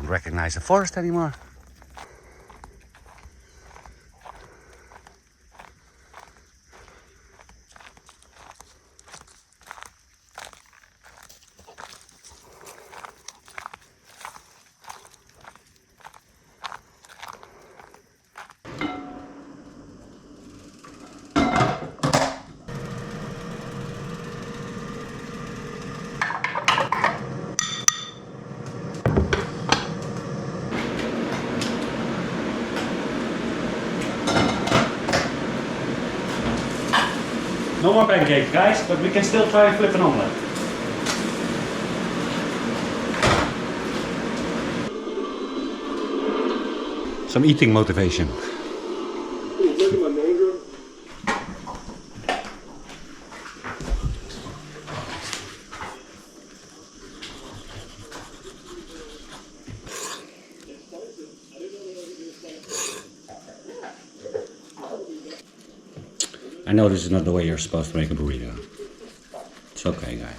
recognize the forest anymore. No more pancakes, guys, but we can still try and flip an omelette. Some eating motivation. I know this is not the way you're supposed to make a burrito. It's okay, guys.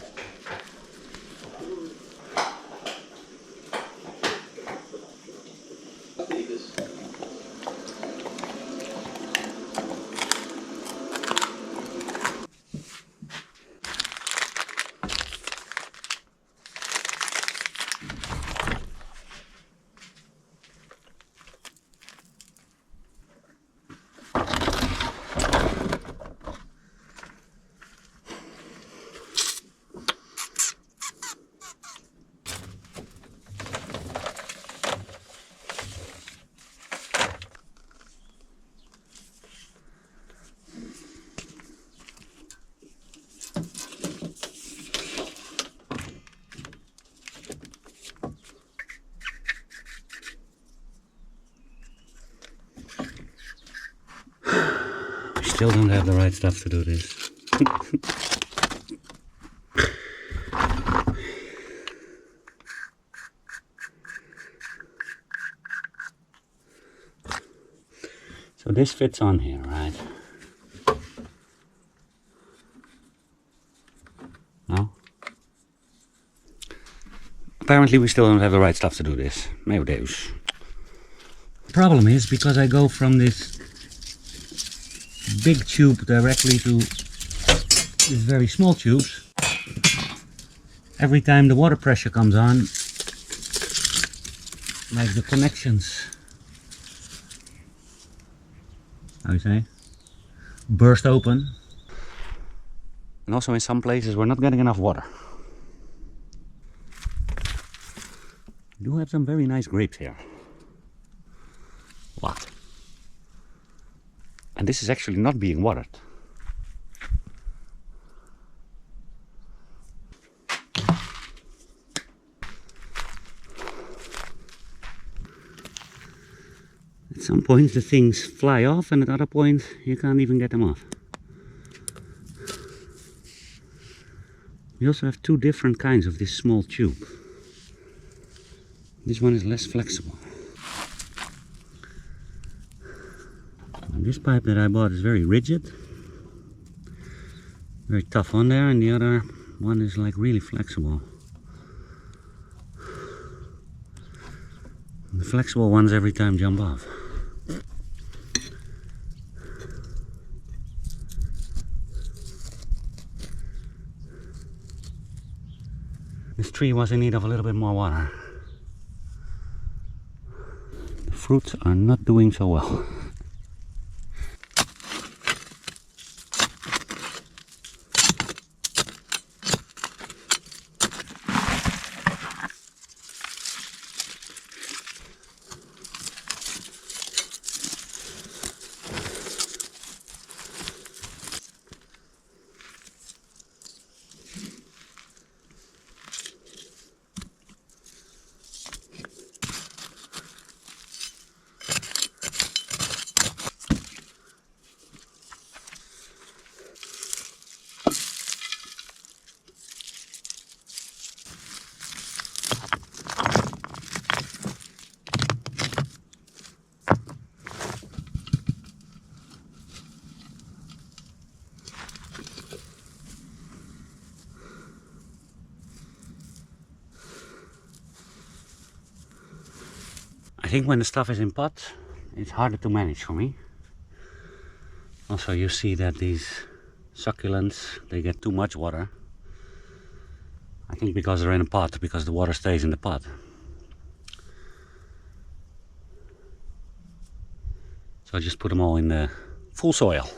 Still don't have the right stuff to do this. So this fits on here, right? No? Apparently we still don't have the right stuff to do this. Meu Deus. The problem is because I go from this big tube directly to these very small tubes. Every time the water pressure comes on, like the connections, how you say, burst open. And also in some places we're not getting enough water. We do have some very nice grapes here. What? And this is actually not being watered. At some points the things fly off, and at other points you can't even get them off. We also have two different kinds of this small tube. This one is less flexible. This pipe that I bought is very rigid, very tough on there, and the other one is like really flexible. The flexible ones every time jump off. This tree was in need of a little bit more water. The fruits are not doing so well. think when the stuff is in pot, it's harder to manage for me. Also, you see that these succulents, they get too much water. I think because they're in a pot, because the water stays in the pot. So I just put them all in the full soil.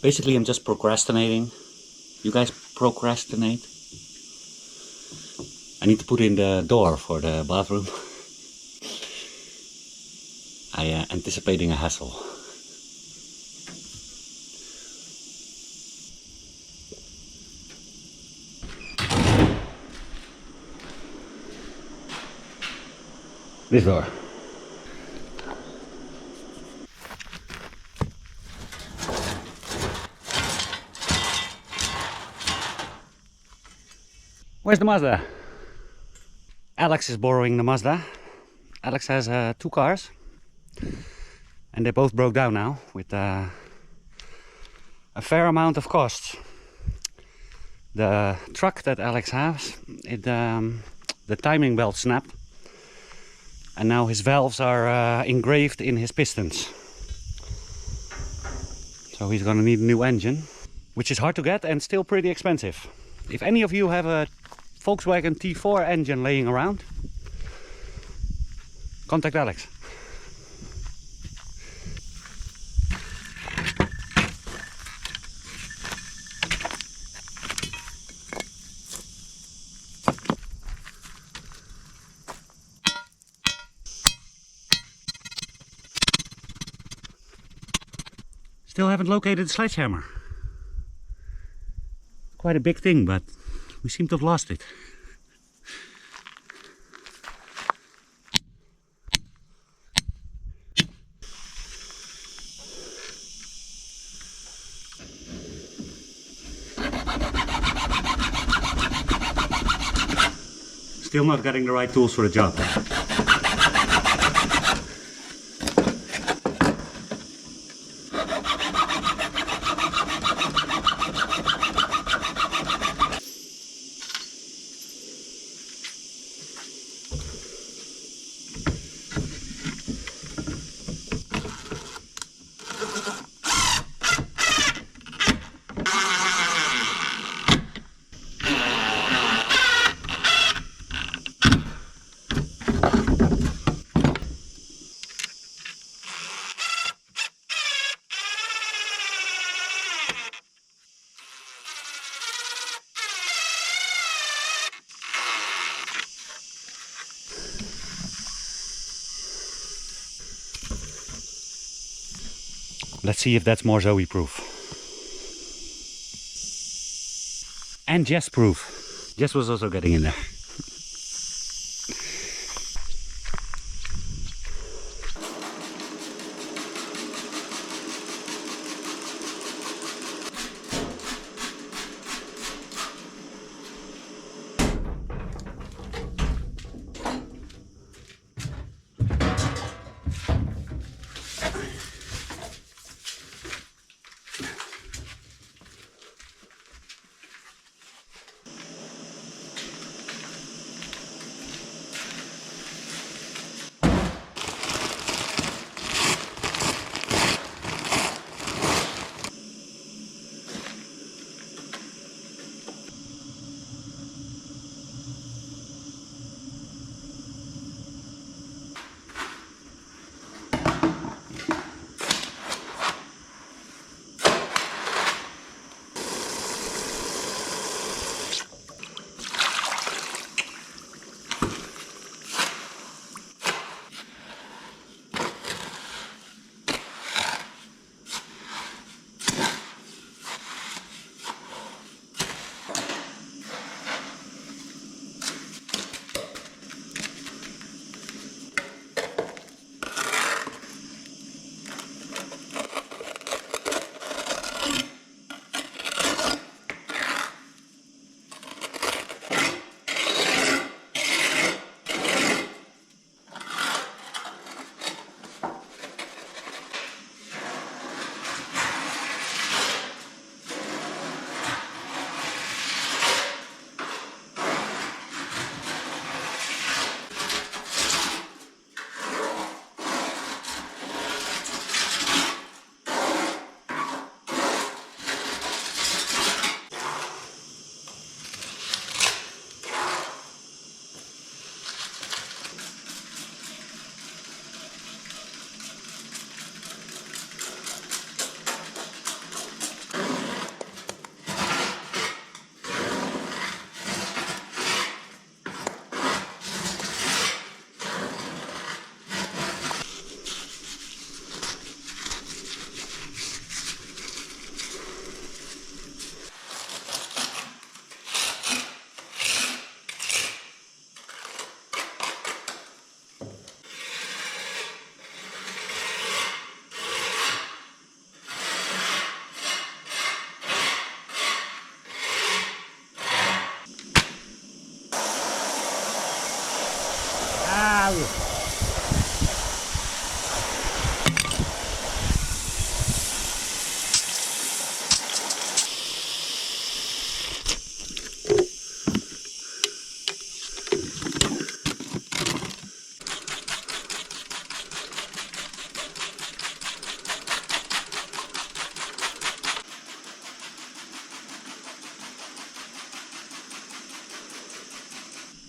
Basically, I'm just procrastinating. You guys procrastinate? I need to put in the door for the bathroom. I anticipating a hassle. This door. Where's the Mazda? Alex is borrowing the Mazda. Alex has 2 cars. And they both broke down now with a fair amount of costs. The truck that Alex has, the timing belt snapped. And now his valves are engraved in his pistons. So he's gonna need a new engine, which is hard to get and still pretty expensive. If any of you have a Volkswagen T4 engine laying around, contact Alex. Still haven't located the sledgehammer. Quite a big thing, but we seem to have lost it. Still not getting the right tools for the job. Let's see if that's more Zoe proof. And Jess proof. Jess was also getting in there.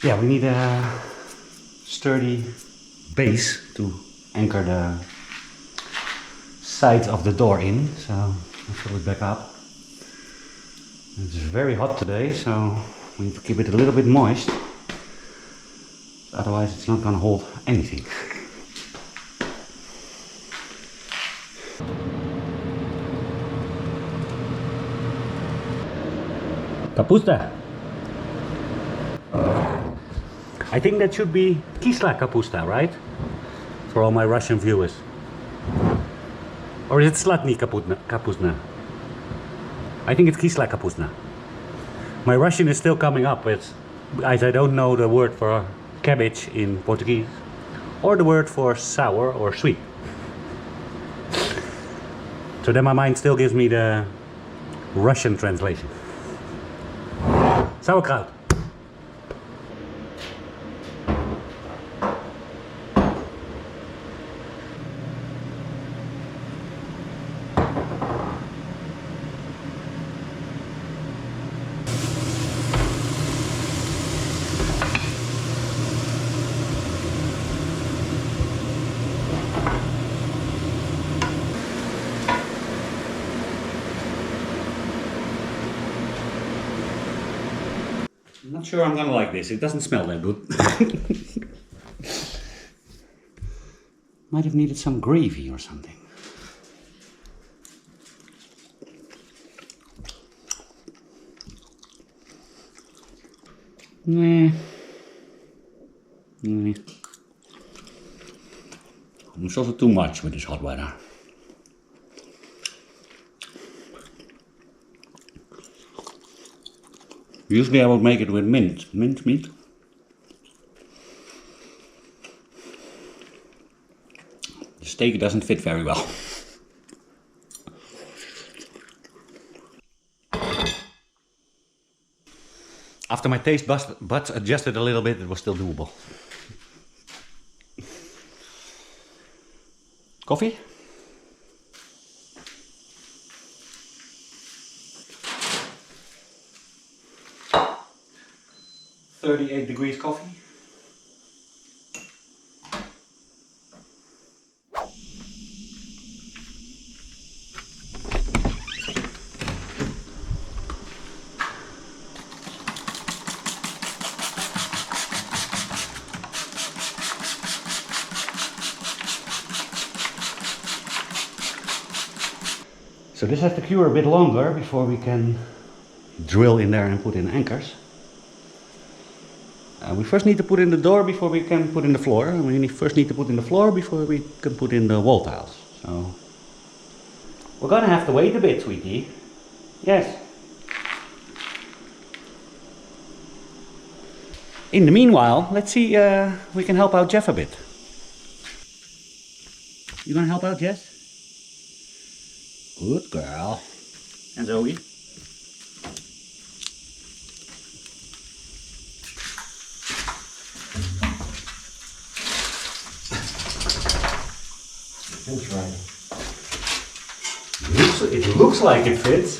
Yeah, we need a sturdy base to anchor the sides of the door in, so I'll fill it back up. It's very hot today, so we need to keep it a little bit moist, otherwise it's not going to hold anything. Kapusta. I think that should be Kisla kapusta, right? For all my Russian viewers. Or is it Slatny kapustna? I think it's Kisla kapustna. My Russian is still coming up, as I don't know the word for cabbage in Portuguese, or the word for sour or sweet. So then my mind still gives me the Russian translation. Sauerkraut. I'm not sure I'm gonna like this. It doesn't smell that good. Might have needed some gravy or something. Nah. It's also too much with this hot weather. Usually I would make it with mint meat. The steak doesn't fit very well. After my taste buds adjusted a little bit, it was still doable. Coffee? .38 degrees coffee. So this has to cure a bit longer before we can drill in there and put in anchors. We first need to put in the door before we can put in the floor. And we first need to put in the floor before we can put in the wall tiles. So we're gonna have to wait a bit, sweetie. Yes. In the meanwhile, let's see we can help out Jeff a bit. You gonna help out, Jess? Good girl. And Zoe? That's right. It looks like it fits.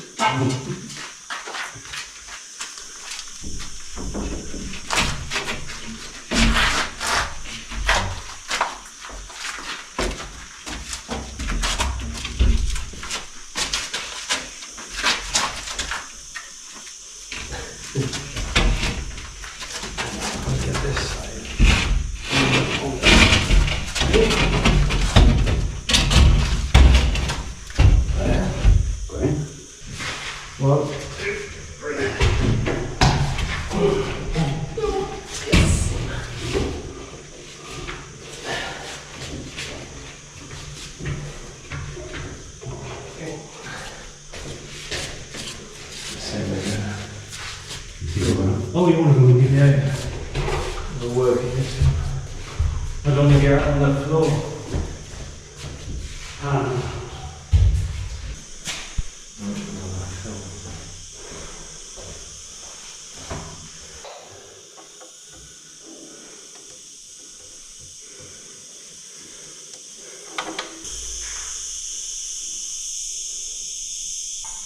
Look at this side. Well, Oh, you want to go in here? yeah, we're working it. But only here on the floor.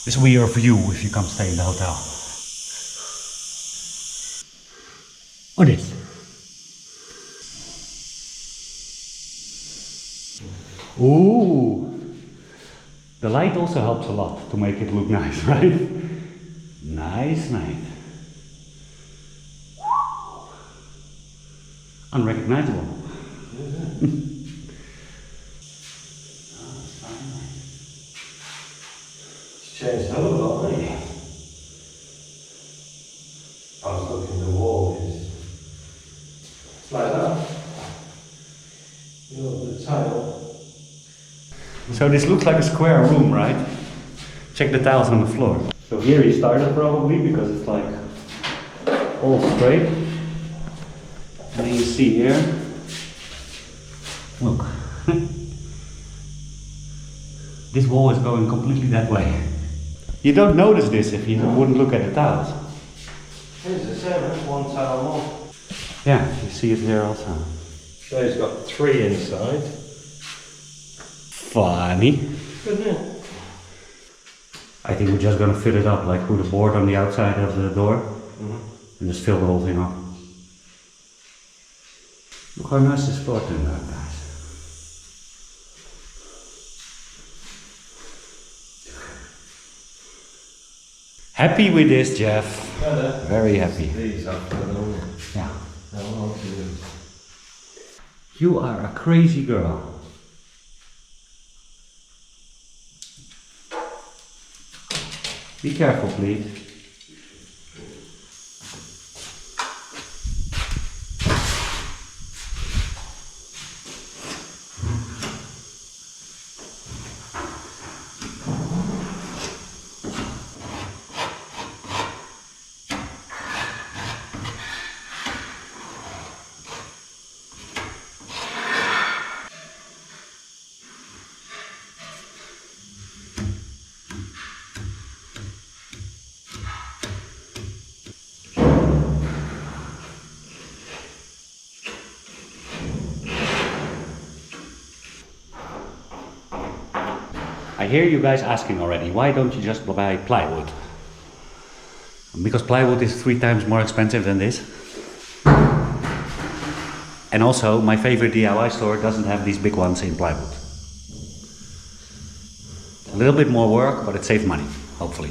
This will be your view if you come stay in the hotel. Or this? Ooh! The light also helps a lot to make it look nice, right? Nice night. Unrecognizable. It's changed a hell of a lot, hasn't it? I was looking at the wall, it's like that. You know, the tile. So this looks like a square room, right? Check the tiles on the floor. So here he started probably because it's like all straight. And then you see here, look, this wall is going completely that way. You don't notice this if you wouldn't look at the tiles. It's the same, it's one tile more. Yeah, you see it here also. So he's got 3 inside. Funny. Isn't it? I think we're just gonna fit it up, like put a board on the outside of the door and just fill the whole thing up. Look how nice this floor turned out, guys. Happy with this, Jeff. Very happy. These afternoon. Yeah. No, You are a crazy girl. Be careful, please. I hear you guys asking already, why don't you just buy plywood? Because plywood is 3 times more expensive than this. And also, my favorite DIY store doesn't have these big ones in plywood. A little bit more work, but it saves money, hopefully.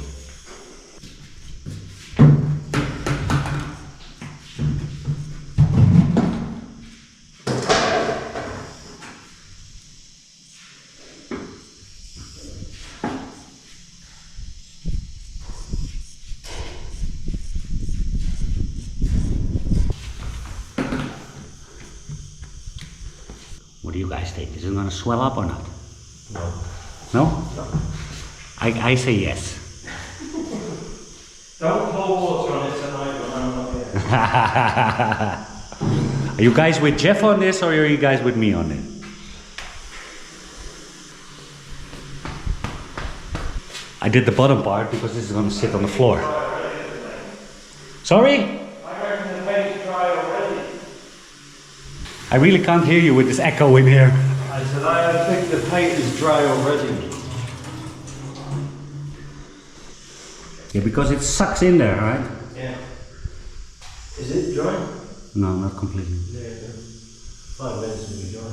What do you guys think? Is it going to swell up or not? No. No? No. I say yes. Don't pour water on it tonight when I'm not here. Are you guys with Jeff on this or are you guys with me on it? I did the bottom part because this is going to sit on the floor. Sorry? I reckon the paint's dry already. I really can't hear you with this echo in here. I said, I think the paint is dry already. Yeah, because it sucks in there, right? Yeah. Is it dry? No, not completely. Yeah. 5 minutes to be dry.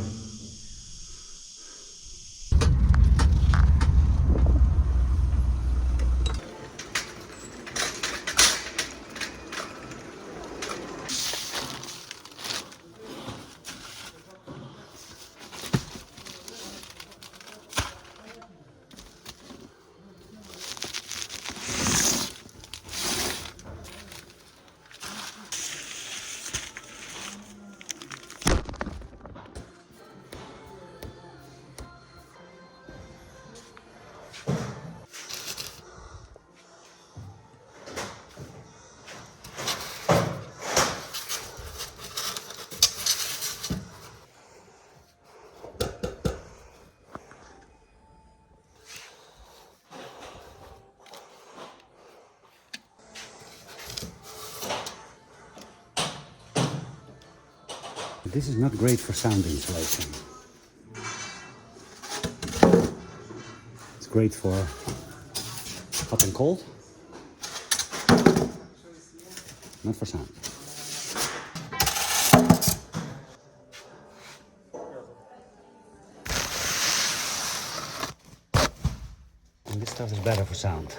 This is not great for sound insulation. It's great for hot and cold, not for sound. And this stuff is better for sound.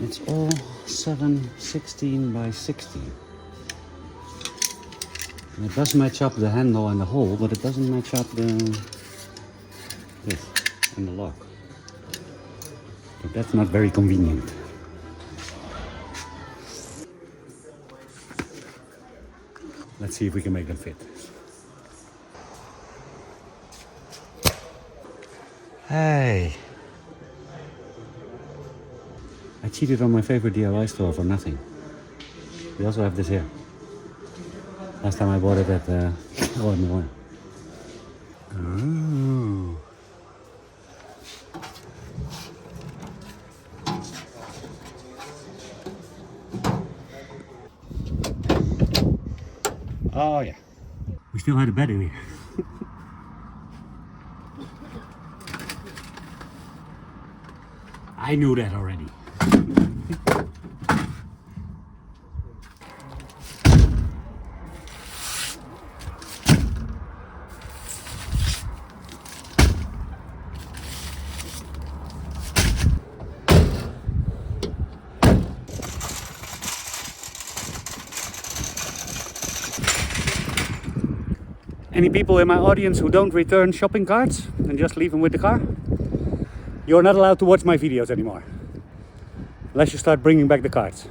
It's all 7/16 by 16. And it does match up the handle and the hole, but it doesn't match up this and the lock. So that's not very convenient. Let's see if we can make them fit. Hey! I cheated on my favorite DIY store for nothing. We also have this here. Last time I bought it at Illinois. Ooh. Oh yeah. We still had a bed in here. I knew that already. Any people in my audience who don't return shopping carts and just leave them with the car? You're not allowed to watch my videos anymore. Unless you start bringing back the carts.